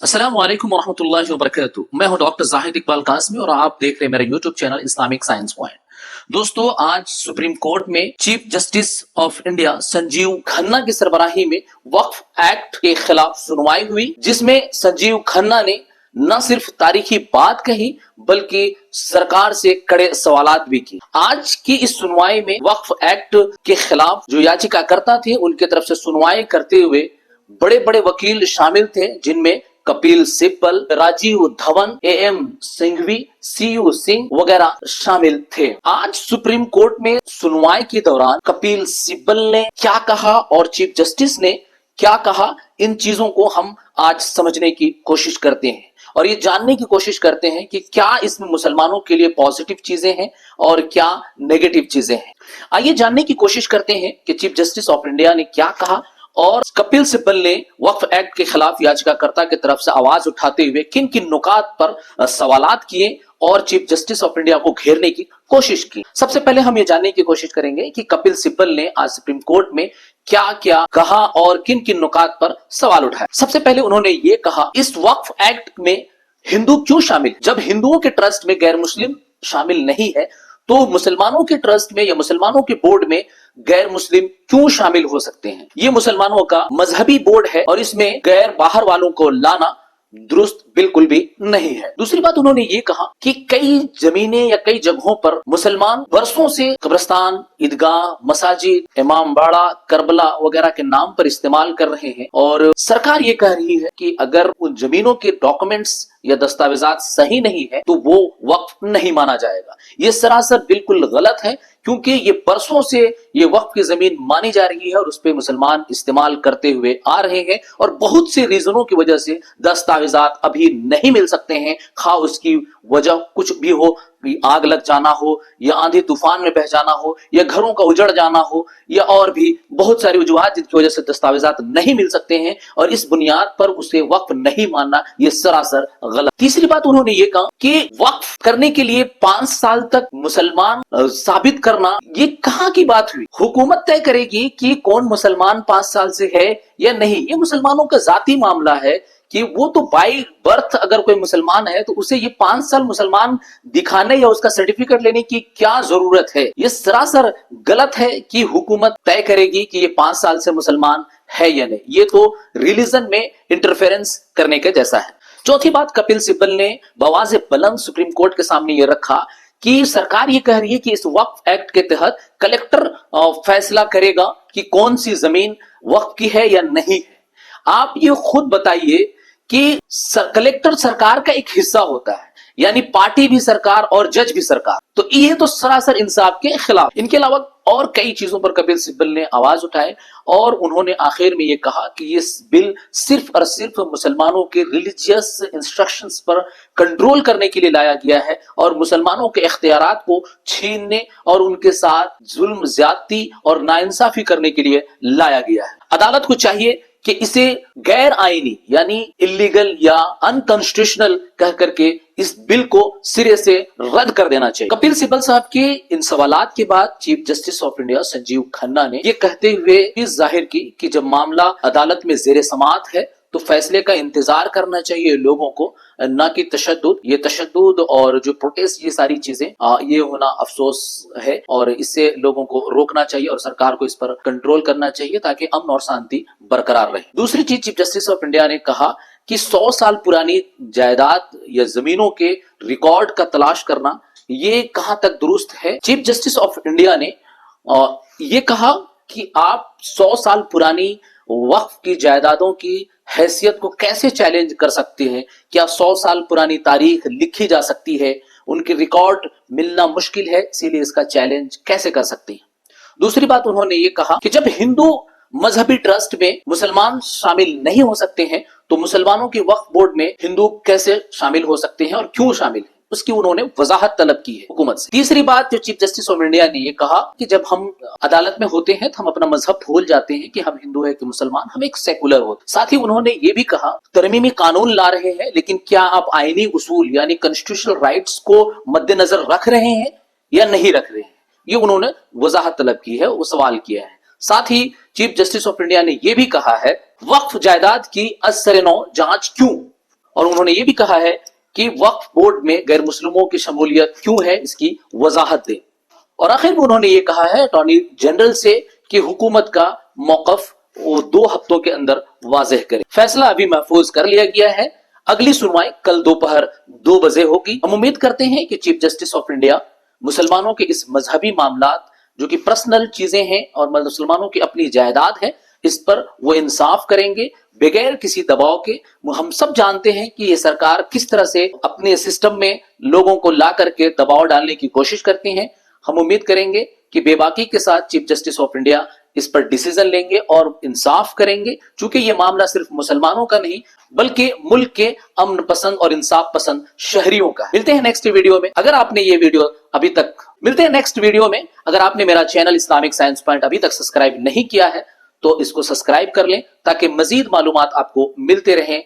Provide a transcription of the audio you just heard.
अस्सलाम वालेकुम वरहमतुल्लाहि वबरकातुहू। मैं हूं डॉक्टर जाहिद इकबाल कासमी और आप देख रहे हैं मेरा YouTube channel Islamic science point. दोस्तों, आज सुप्रीम कोर्ट में chief justice of India Sanjeev Khanna की सरबराही में वक्फ एक्ट के खिलाफ सुनवाई हुई, जिसमें संजीव खन्ना ने न सिर्फ तारीखी बात कही बल्कि सरकार से कड़े सवालात भी की। आज की इस सुनवाई में वक्फ एक्ट के खिलाफ जो याचिकाकर्ता थे उनके तरफ से सुनवाई करते हुए बड़े बड़े वकील शामिल थे, जिनमें कपिल सिब्बल, राजीव धवन, एएम सिंघवी, सीयू सिंह वगैरह शामिल थे। आज सुप्रीम कोर्ट में सुनवाई के दौरान कपिल सिब्बल ने क्या कहा और चीफ जस्टिस ने क्या कहा, इन चीजों को हम आज समझने की कोशिश करते हैं और ये जानने की कोशिश करते हैं कि क्या इसमें मुसलमानों के लिए पॉजिटिव चीजें हैं और क्या नेगेटिव चीजें हैं। आइए जानने की कोशिश करते हैं कि चीफ जस्टिस ऑफ इंडिया ने क्या कहा और कपिल सिब्बल ने वक्फ एक्ट के खिलाफ याचिकाकर्ता की तरफ से आवाज उठाते हुए किन किन नुकात पर सवालात किए और चीफ जस्टिस ऑफ इंडिया को घेरने की कोशिश की। सबसे पहले हम ये जानने की कोशिश करेंगे कि कपिल सिब्बल ने आज सुप्रीम कोर्ट में क्या क्या कहा और किन किन नुकात पर सवाल उठाए। सबसे पहले उन्होंने ये कहा, इस वक्फ एक्ट में हिंदू क्यों शामिल? जब हिंदुओं के ट्रस्ट में गैर मुस्लिम शामिल नहीं है तो मुसलमानों के ट्रस्ट में या मुसलमानों के बोर्ड में गैर मुस्लिम क्यों शामिल हो सकते हैं? ये मुसलमानों का मजहबी बोर्ड है और इसमें गैर बाहर वालों को लाना दुरुस्त बिल्कुल भी नहीं है। दूसरी बात उन्होंने ये कहा कि कई जमीनें या कई जगहों पर मुसलमान वर्षों से कब्रिस्तान, ईदगाह, मसाजिद, इमाम बाड़ा, करबला वगैरह के नाम पर इस्तेमाल कर रहे हैं और सरकार ये कह रही है कि अगर उन जमीनों के डॉक्यूमेंट्स या दस्तावेजात सही नहीं है तो वो वक्फ नहीं माना जाएगा। ये सरासर बिल्कुल गलत है, क्योंकि ये बरसों से ये वक्फ की जमीन मानी जा रही है और उस पे मुसलमान इस्तेमाल करते हुए आ रहे हैं और बहुत से रीजनों की वजह से दस्तावेजात अभी नहीं मिल सकते हैं। खा उसकी वजह कुछ भी हो, आग लग जाना हो या आंधी तूफान में बह जाना हो या घरों का उजड़ जाना हो या और भी बहुत सारी वजूहात जिनकी वजह से दस्तावेजात नहीं मिल सकते हैं और इस बुनियाद पर उसे वक्फ नहीं मानना ये सरासर गलत। तीसरी बात उन्होंने ये कहा कि वक्फ करने के लिए 5 साल तक मुसलमान साबित करना, ये कहाँ की बात हुई? हुकूमत तय करेगी कि कौन मुसलमान 5 साल से है या नहीं। ये मुसलमानों का जाती मामला है कि वो तो बाई बर्थ अगर कोई मुसलमान है तो उसे ये 5 साल मुसलमान दिखाने या उसका सर्टिफिकेट लेने की क्या जरूरत है। ये सरासर गलत है कि हुकूमत तय करेगी कि ये 5 साल से मुसलमान है या नहीं। ये तो रिलीजन में इंटरफेरेंस करने के जैसा है। चौथी बात, कपिल सिब्बल ने बवाज़े बुलंद सुप्रीम कोर्ट के सामने ये रखा कि सरकार ये कह रही है कि इस वक्फ एक्ट के तहत कलेक्टर फैसला करेगा कि कौन सी जमीन वक्फ की है या नहीं है। आप ये खुद बताइए कि कलेक्टर सरकार का एक हिस्सा होता है, यानी पार्टी भी सरकार और जज भी सरकार, तो ये तो सरासर इंसाफ के खिलाफ। इनके अलावा और कई चीजों पर कपिल सिब्बल ने आवाज उठाए और उन्होंने आखिर में ये कहा कि ये बिल सिर्फ और सिर्फ मुसलमानों के रिलीजियस इंस्ट्रक्शंस पर कंट्रोल करने के लिए लाया गया है और मुसलमानों के इख्तियारात को छीनने और उनके साथ जुल्म, ज्यादती और नाइंसाफी करने के लिए लाया गया है। अदालत को चाहिए कि इसे गैर आईनी यानी इलीगल या अनकॉन्स्टिट्यूशनल कह करके इस बिल को सिरे से रद्द कर देना चाहिए। कपिल सिब्बल साहब के इन सवालात के बाद chief justice of India Sanjeev Khanna ने ये कहते हुए इस जाहिर की कि जब मामला अदालत में जेर समाअत है तो फैसले का इंतजार करना चाहिए लोगों को, ना कि तशद्दुद। ये तशद्दुद और जो प्रोटेस्ट, ये सारी चीजें ये होना अफसोस है और इससे लोगों को रोकना चाहिए और सरकार को इस पर कंट्रोल करना चाहिए ताकि अमन और शांति बरकरार रहे। दूसरी चीज, चीफ जस्टिस ऑफ इंडिया ने कहा कि 100 साल पुरानी जायदाद या जमीनों के रिकॉर्ड का तलाश करना ये कहां तक दुरुस्त है। चीफ जस्टिस ऑफ इंडिया ने ये कहा कि आप 100 साल पुरानी वक्फ की जायदादों की हैसियत को कैसे चैलेंज कर सकते हैं? क्या 100 साल पुरानी तारीख लिखी जा सकती है? उनके रिकॉर्ड मिलना मुश्किल है, इसीलिए इसका चैलेंज कैसे कर सकते हैं? दूसरी बात उन्होंने ये कहा कि जब हिंदू मजहबी ट्रस्ट में मुसलमान शामिल नहीं हो सकते हैं तो मुसलमानों के वक्फ बोर्ड में हिंदू कैसे शामिल हो सकते हैं और क्यों शामिल है, उसकी उन्होंने वजाहत तलब की है हुकूमत से। तीसरी बात जो चीफ जस्टिस ऑफ इंडिया ने ये कहा कि जब हम अदालत में होते हैं तो हम अपना मजहब भूल जाते हैं कि हम हिंदू है कि मुसलमान, हम एक सेकुलर होते। साथ ही उन्होंने ये भी कहा तरमीमी कानून ला रहे हैं, लेकिन क्या आप आईनी उसूल यानी कॉन्स्टिट्यूशनल राइट्स को मद्देनजर रख रहे हैं या नहीं रख रहे हैं, ये उन्होंने वजाहत तलब की है, वो सवाल किया है। साथ ही चीफ जस्टिस ऑफ इंडिया ने यह भी कहा है वक्फ जायदाद की असर-ए-नौ जांच क्यों? और उन्होंने ये भी कहा है कि वक्फ बोर्ड में गैर मुस्लिमों की शमूलियत क्यों है, इसकी वजाहत दें। और आखिर में उन्होंने ये कहा है अटॉर्नी जनरल से कि हुकूमत का मौकफ वो 2 हफ्तों के अंदर वाज़ेह करे। फैसला अभी महफूज कर लिया गया है। अगली सुनवाई कल दोपहर 2 बजे होगी। हम उम्मीद करते हैं कि चीफ जस्टिस ऑफ इंडिया मुसलमानों के इस मजहबी मामलात जो कि पर्सनल चीजें हैं और मुसलमानों की अपनी जायदाद है, इस पर वो इंसाफ करेंगे बगैर किसी दबाव के। हम सब जानते हैं कि ये सरकार किस तरह से अपने सिस्टम में लोगों को ला करके दबाव डालने की कोशिश करती है। हम उम्मीद करेंगे कि बेबाकी के साथ चीफ जस्टिस ऑफ इंडिया इस पर डिसीजन लेंगे और इंसाफ करेंगे, चूंकि ये मामला सिर्फ मुसलमानों का नहीं बल्कि मुल्क के अमन पसंद और इंसाफ पसंद शहरियों का। मिलते हैं नेक्स्ट वीडियो में। अगर आपने ये वीडियो अगर आपने मेरा चैनल इस्लामिक साइंस पॉइंट अभी तक सब्सक्राइब नहीं किया है तो इसको सब्सक्राइब कर लें ताकि मजीद मालूमात आपको मिलते रहें।